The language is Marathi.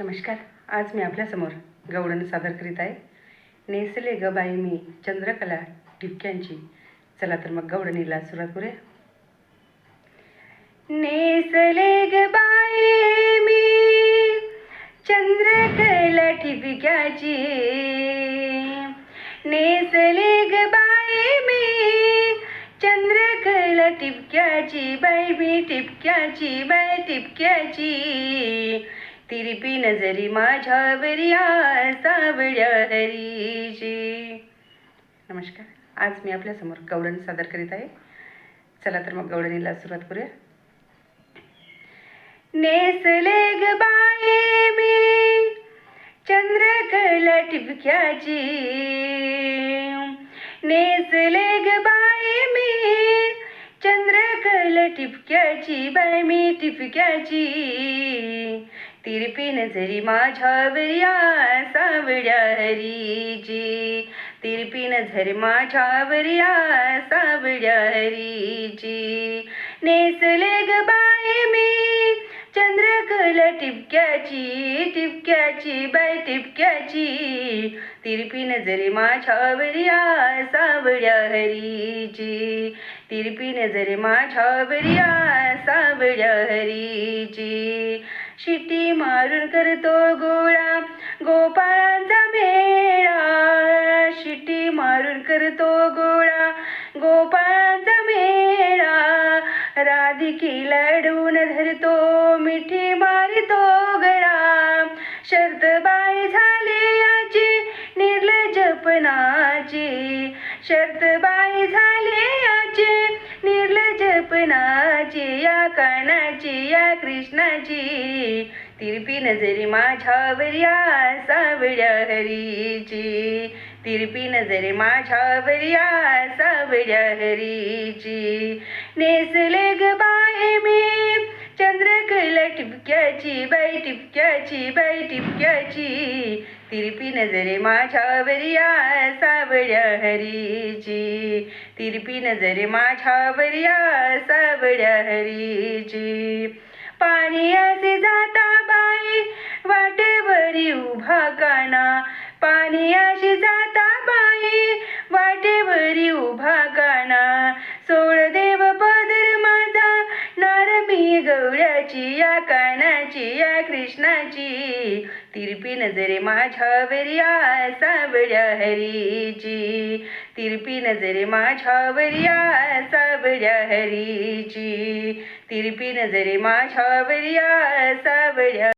नमस्कार. आज मी आपल्यासमोर गवळण सादर करीत आहे. नेसले ग बाई मी चंद्रकला ठिपक्यांची. चला तर मग गवळणीला सुरुवात करूया. नेसले ग बाई मी चंद्रकला ठिपक्याची. नेसले ग बाई मी चंद्रकला टिपक्याची. बाई मी टिपक्याची, बाई टिपक्याची. तिरपी नजरी माझ्यावर या सावळ्या हरीची. नमस्कार. आज मी आपल्यासमोर गवळण सादर करीत आहे. चला तर मग गवळणीला सुरुवात करूया. नेसले ग बाई मी चंद्रकला टिपक्याची. नेसले ग बाई मी चंद्रकला टिपक्याची. बाई मी टिपक्याची. तिरपी नजरी माझ्यावर या सावळ्या हरीची. तिरपी नजर माझ्यावर या सावळ्या हरीची. नेसले ग बाई मी चंद्रकला टिपक्याची. टिपक्याची, बाई टिपक्याची. तिरपी नजरी माझ्यावर या सावळ्या हरीची. तिरपी नजर माझ्यावर या सावळ्या हरीची. शिटी मारून करतो गोळा गोपाळांचा मेळा. शिटी मारून करतो गोळा गोपाळांचा मेळा. राधिकेला अडवून धरतो मिठी मारितो गळा. शर्त बाई झाली याची निर्लजपणाची. शर्त बाई झाली याची निर्लजपणाची. या कानाची या कृष्णाची. तिरपी नजरी माझ्यावर या सावळ्या हरीची. तिरपी नजर माझ्यावर या सावळ्या हरीची. नेसले ग बाई मी चंद्रकला टिपक्याची. बाई टिपक्याची, बाई टिपक्याची. तिरपी नजरे माझ्यावर या सावळ्या हरीची. तिरपी नजरे माझ्यावर या सावळ्या हरीची. पाणी असे जाता बाई वाटेवरी उभा काना. पाणी असे जाता बाई वाटेवरी उभा काना. सोड देव पदर माझा नारमी गवळ्याची. या कानाची या कृष्णाची. तिरपी नजरे माझ्यावर या सावळ्या हरीची. तिरपी नजरे माझ्यावर या सावळ्या हरीची. तिरपी नजरे माझ्यावर या सावळ्या